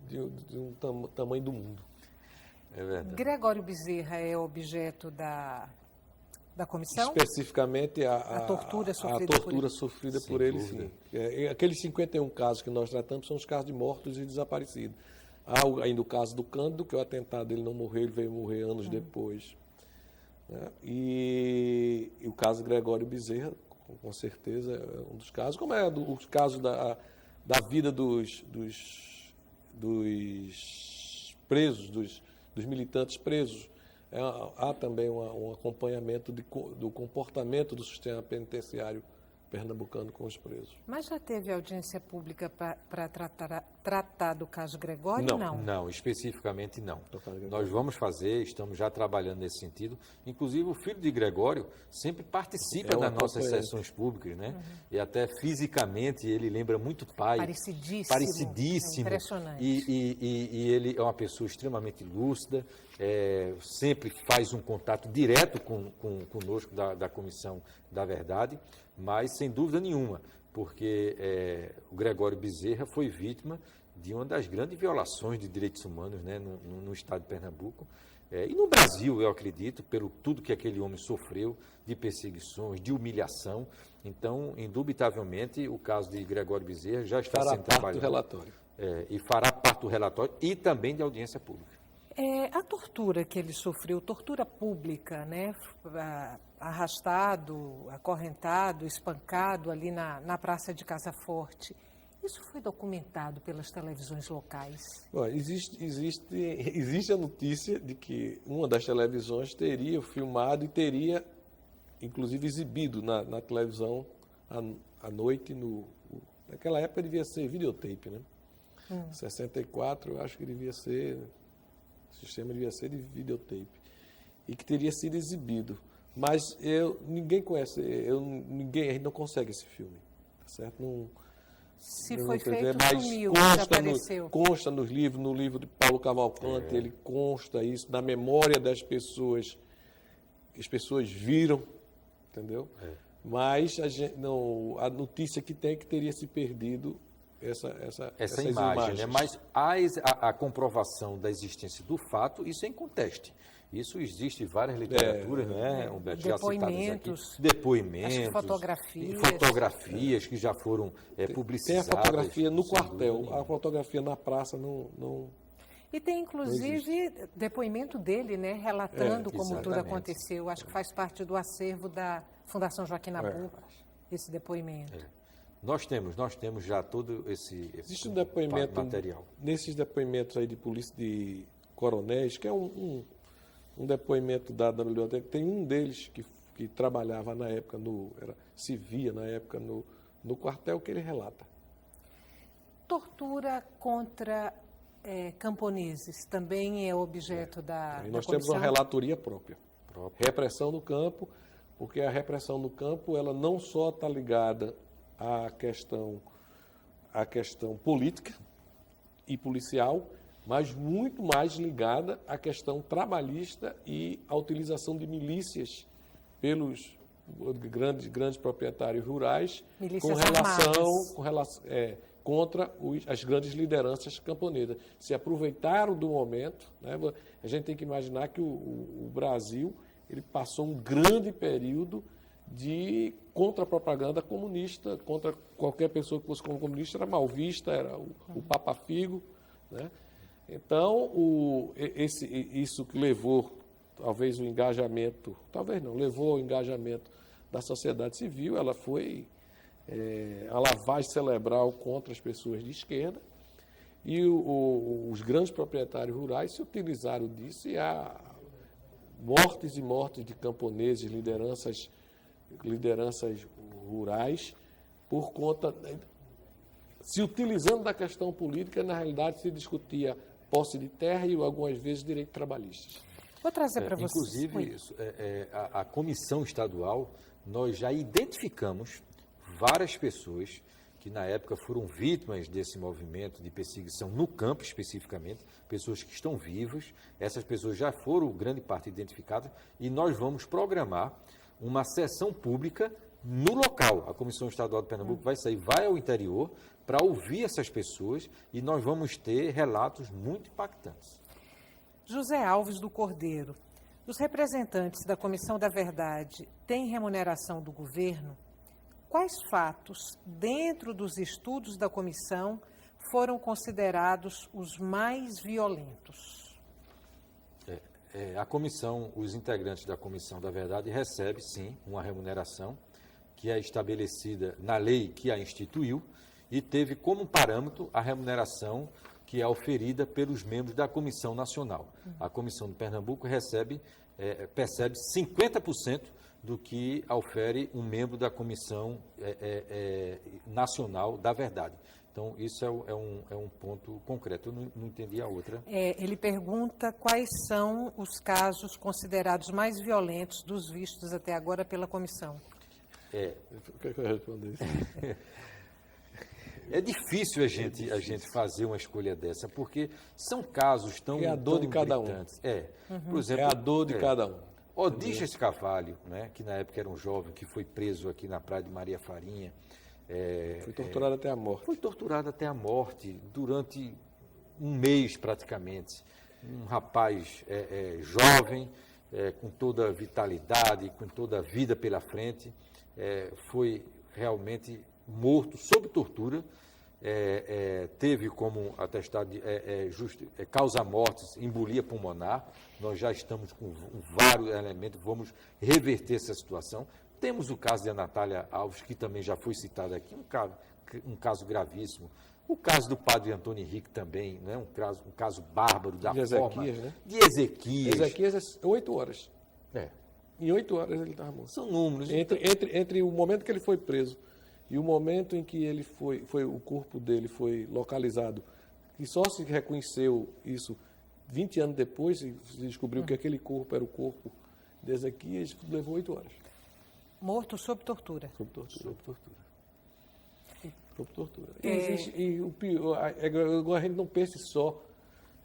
de um tamanho do mundo. É verdade. Gregório Bezerra é objeto da comissão? Especificamente a tortura sofrida por ele, sim. Aqueles 51 casos que nós tratamos são os casos de mortos e desaparecidos. Há ainda o caso do Cândido, que o atentado dele não morreu, ele veio morrer anos depois. Né? E o caso de Gregório Bezerra, com certeza, é um dos casos, como é os casos da vida dos presos, dos militantes presos. Há também um acompanhamento do comportamento do sistema penitenciário pernambucano com os presos. Mas já teve audiência pública para tratar do caso Gregório? Não, especificamente não. Nós vamos fazer, estamos já trabalhando nesse sentido. Inclusive, o filho de Gregório sempre participa das nossas sessões públicas, né? E até fisicamente ele lembra muito o pai. Parecidíssimo. É impressionante. E ele é uma pessoa extremamente lúcida, sempre faz um contato direto conosco da Comissão da Verdade, mas sem dúvida nenhuma, porque o Gregório Bezerra foi vítima de uma das grandes violações de direitos humanos, né, no estado de Pernambuco, e no Brasil, eu acredito, pelo tudo que aquele homem sofreu, de perseguições, de humilhação. Então, indubitavelmente, o caso de Gregório Bezerra já está sendo trabalhado. Fará parte do relatório. E fará parte do relatório e também de audiência pública. A tortura que ele sofreu, tortura pública, né? Arrastado, acorrentado, espancado ali na Praça de Casa Forte, isso foi documentado pelas televisões locais? Bom, existe a notícia de que uma das televisões teria filmado e teria, inclusive, exibido na televisão à noite. Naquela época devia ser videotape, né? 64, eu acho que devia ser... O sistema devia ser de videotape. E que teria sido exibido. Mas ninguém conhece, a gente não consegue esse filme. Tá certo? Se foi feito, sumiu, desapareceu. Consta nos livros, no livro de Paulo Cavalcante, ele consta isso, na memória das pessoas, que as pessoas viram, entendeu? Mas a notícia que tem é que teria se perdido essa imagem, né? Mas a comprovação da existência do fato, isso é inconteste. Isso existe em várias literaturas, né, Humberto? Depoimentos. Depoimentos. Fotografias que já foram publicizadas. Tem a fotografia no quartel, a fotografia na praça não... E tem, inclusive, depoimento dele, né, relatando como tudo aconteceu. Acho que faz parte do acervo da Fundação Joaquim Nabuco, esse depoimento. Nós temos já todo esse existe um depoimento, material. Nesses depoimentos aí de polícia de coronéis, que é um depoimento dado na biblioteca, tem um deles que trabalhava na época, se via na época no quartel, que ele relata. Tortura contra camponeses também é objeto da nós comissão? Temos uma relatoria própria. Repressão no campo, porque a repressão no campo ela não só está ligada à questão política e policial, mas muito mais ligada à questão trabalhista e à utilização de milícias pelos grandes proprietários rurais Milícias contra as grandes lideranças camponesas. Se aproveitaram do momento, né? A gente tem que imaginar que o Brasil ele passou um grande período de contra-propaganda comunista, contra qualquer pessoa que fosse comunista, era mal vista, era o Papa Figo, né? Então, isso que levou, talvez o engajamento, talvez não, levou ao engajamento da sociedade civil, ela foi a lavagem cerebral contra as pessoas de esquerda, e os grandes proprietários rurais se utilizaram disso, e há mortes e mortes de camponeses, lideranças rurais, por conta, se utilizando da questão política, na realidade se discutia posse de terra e algumas vezes direitos trabalhistas. Vou trazer para vocês. Inclusive, a comissão estadual, nós já identificamos várias pessoas que na época foram vítimas desse movimento de perseguição no campo especificamente, pessoas que estão vivas, essas pessoas já foram grande parte identificadas e nós vamos programar uma sessão pública no local. A Comissão Estadual de Pernambuco vai ao interior para ouvir essas pessoas e nós vamos ter relatos muito impactantes. José Alves do Cordeiro, os representantes da Comissão da Verdade têm remuneração do governo? Quais fatos, dentro dos estudos da comissão, foram considerados os mais violentos? A comissão, os integrantes da Comissão da Verdade recebem, sim, uma remuneração que é estabelecida na lei que a instituiu e teve como parâmetro a remuneração que é oferida pelos membros da Comissão Nacional. A Comissão de Pernambuco percebe 50% do que ofere um membro da Comissão Nacional da Verdade. Então, isso é um ponto concreto. Eu não entendi a outra. Ele pergunta quais são os casos considerados mais violentos dos vistos até agora pela comissão. O que eu responder isso? É difícil a gente fazer uma escolha dessa, porque são casos tão é a dor de cada gritantes. Por exemplo, é a dor de cada um. Odígias Carvalho, né, que na época era um jovem que foi preso aqui na praia de Maria Farinha. Foi torturado até a morte. Foi torturado até a morte durante um mês praticamente. Um rapaz jovem, com toda a vitalidade, com toda a vida pela frente, foi realmente morto sob tortura. Teve como atestado causa-mortes, embolia pulmonar. Nós já estamos com vários elementos, vamos reverter essa situação. Temos o caso de Ana Natália Alves, que também já foi citado aqui, um caso gravíssimo. O caso do padre Antônio Henrique também, né? um caso bárbaro da de forma... Ezequias, né? De Ezequias. Ezequias é 8 horas. Em 8 horas ele estava morto. São números. Entre o momento que ele foi preso e o momento em que ele o corpo dele foi localizado, e só se reconheceu isso 20 anos depois, se descobriu que aquele corpo era o corpo de Ezequias, levou 8 horas. Morto sob tortura. Sob tortura. E o pior, agora a gente não pense só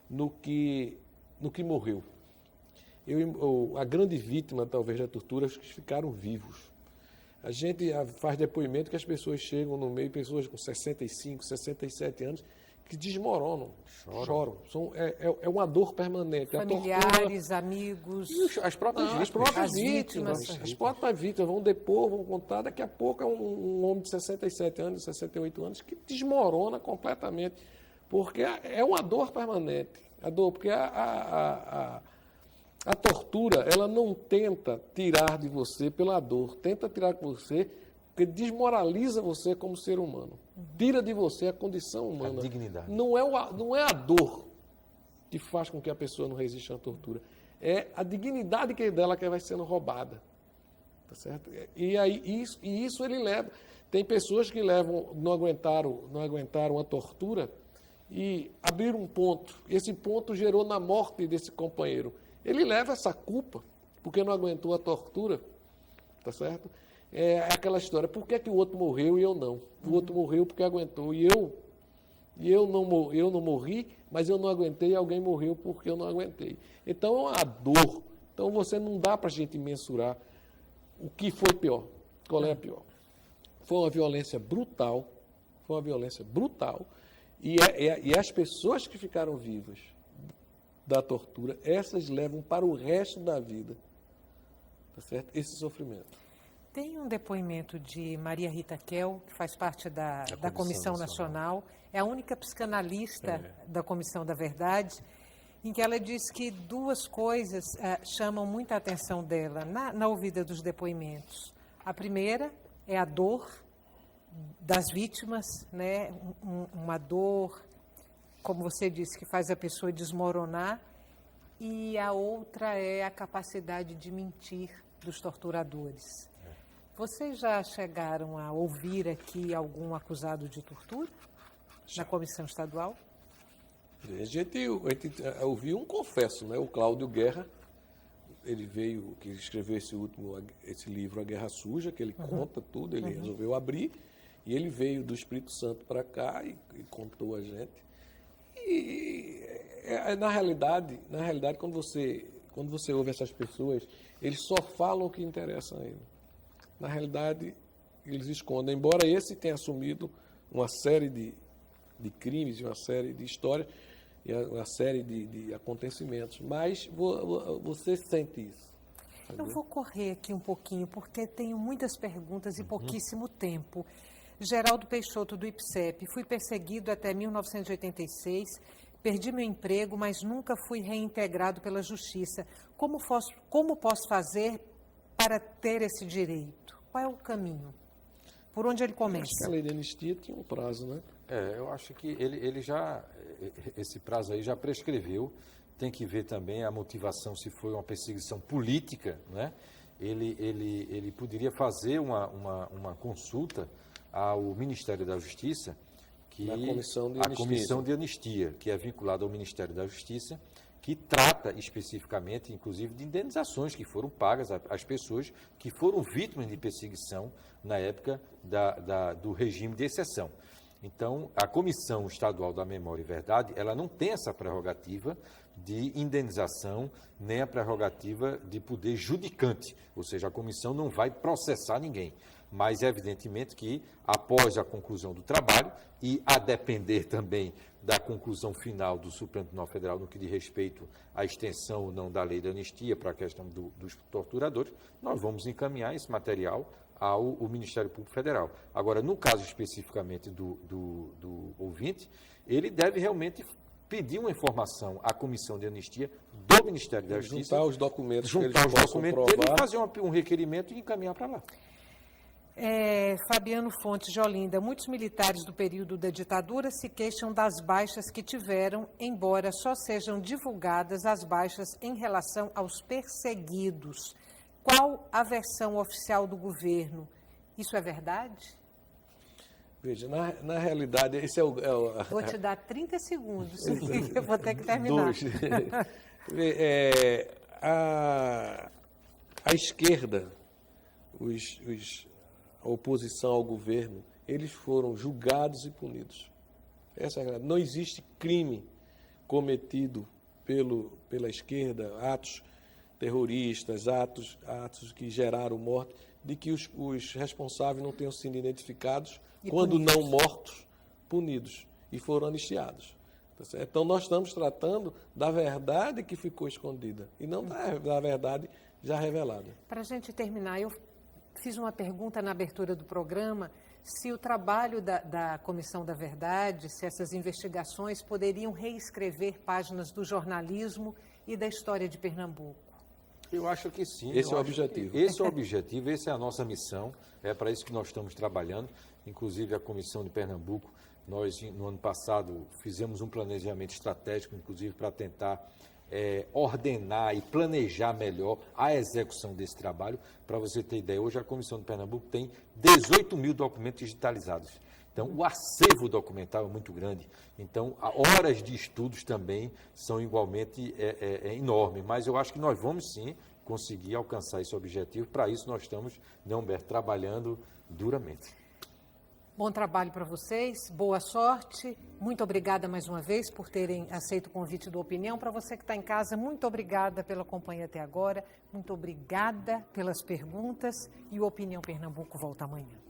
no que morreu. A grande vítima, talvez, da tortura, os que ficaram vivos. A gente faz depoimento que as pessoas chegam no meio, pessoas com 65, 67 anos, que desmoronam, choram. É uma dor permanente. Familiares, amigos. E as próprias vítimas. As próprias vítimas vão depor, vão contar. Daqui a pouco é um homem de 67 anos, 68 anos, que desmorona completamente. Porque é uma dor permanente. Porque a tortura, ela não tenta tirar de você pela dor, tenta tirar de você porque desmoraliza você como ser humano. Tira de você a condição humana. A dignidade. Não é a dor que faz com que a pessoa não resista à tortura. É a dignidade dela que vai sendo roubada. Tá certo? E isso ele leva. Tem pessoas que não aguentaram a tortura e abriram um ponto. Esse ponto gerou na morte desse companheiro. Ele leva essa culpa, porque não aguentou a tortura, tá certo? É aquela história, por que o outro morreu e eu não? O outro morreu porque aguentou e eu não morri, mas eu não aguentei e alguém morreu porque eu não aguentei. Então, a dor. Então, você não dá para a gente mensurar o que foi pior. Qual é a pior? Foi uma violência brutal, e as pessoas que ficaram vivas da tortura, essas levam para o resto da vida, tá certo? Esse sofrimento. Tem um depoimento de Maria Rita Kell, que faz parte da Comissão Nacional, é a única psicanalista da Comissão da Verdade, em que ela diz que duas coisas chamam muita atenção dela na ouvida dos depoimentos. A primeira é a dor das vítimas, né? Uma dor, como você disse, que faz a pessoa desmoronar, e a outra é a capacidade de mentir dos torturadores. Vocês já chegaram a ouvir aqui algum acusado de tortura na Comissão Estadual? A gente ouviu um confesso, né? O Cláudio Guerra, ele veio, que escreveu esse livro, A Guerra Suja, que ele conta tudo, ele resolveu abrir, e ele veio do Espírito Santo para cá e contou a gente. E na realidade, quando você ouve essas pessoas, eles só falam o que interessa a ele. Na realidade, eles escondem. Embora esse tenha assumido uma série de crimes, uma série de histórias, e uma série de acontecimentos, mas você sente isso. Eu vou correr aqui um pouquinho, porque tenho muitas perguntas e pouquíssimo tempo. Geraldo Peixoto, do IPSEP, fui perseguido até 1986, perdi meu emprego, mas nunca fui reintegrado pela Justiça. Como posso fazer para ter esse direito? Qual é o caminho? Por onde ele começa? Acho que a lei de anistia tinha um prazo, né? Eu acho que ele já, esse prazo aí já prescreveu. Tem que ver também a motivação, se foi uma perseguição política, né? Ele poderia fazer uma consulta ao Ministério da Justiça, a Comissão de Anistia, que é vinculada ao Ministério da Justiça, que trata especificamente, inclusive, de indenizações que foram pagas às pessoas que foram vítimas de perseguição na época do regime de exceção. Então, a Comissão Estadual da Memória e Verdade, ela não tem essa prerrogativa de indenização, nem a prerrogativa de poder judicante, ou seja, a comissão não vai processar ninguém. Mas, evidentemente, que após a conclusão do trabalho e a depender também da conclusão final do Supremo Tribunal Federal no que diz respeito à extensão ou não da lei da anistia para a questão dos torturadores, nós vamos encaminhar esse material ao Ministério Público Federal. Agora, no caso especificamente do ouvinte, ele deve realmente pedir uma informação à Comissão de Anistia do Ministério da Justiça. Juntar os documentos dele e fazer um requerimento e encaminhar para lá. Fabiano Fontes de Olinda, muitos militares do período da ditadura se queixam das baixas que tiveram, embora só sejam divulgadas as baixas em relação aos perseguidos. Qual a versão oficial do governo? Isso é verdade? Veja, na realidade, esse é o... Vou te dar 30 segundos, eu vou ter que terminar. A esquerda, a oposição ao governo, eles foram julgados e punidos. Essa é a realidade. Não existe crime cometido pela esquerda, atos terroristas, atos que geraram morte, de que os responsáveis não tenham sido identificados, quando punidos. Não mortos, punidos, e foram anistiados. Então, nós estamos tratando da verdade que ficou escondida, e não da verdade já revelada. Para a gente terminar, eu fiz uma pergunta na abertura do programa, se o trabalho da Comissão da Verdade, se essas investigações poderiam reescrever páginas do jornalismo e da história de Pernambuco. Eu acho que sim. Esse é o objetivo. Esse é o objetivo, essa é a nossa missão, é para isso que nós estamos trabalhando. Inclusive, a Comissão de Pernambuco, nós, no ano passado, fizemos um planejamento estratégico, inclusive, para tentar ordenar e planejar melhor a execução desse trabalho. Para você ter ideia, hoje a Comissão de Pernambuco tem 18 mil documentos digitalizados. Então, o acervo documental é muito grande. Então, horas de estudos também são igualmente enormes. Mas eu acho que nós vamos, sim, conseguir alcançar esse objetivo. Para isso, nós estamos, né, Humberto, trabalhando duramente. Bom trabalho para vocês, boa sorte. Muito obrigada mais uma vez por terem aceito o convite do Opinião. Para você que está em casa, muito obrigada pela companhia até agora. Muito obrigada pelas perguntas. E o Opinião Pernambuco volta amanhã.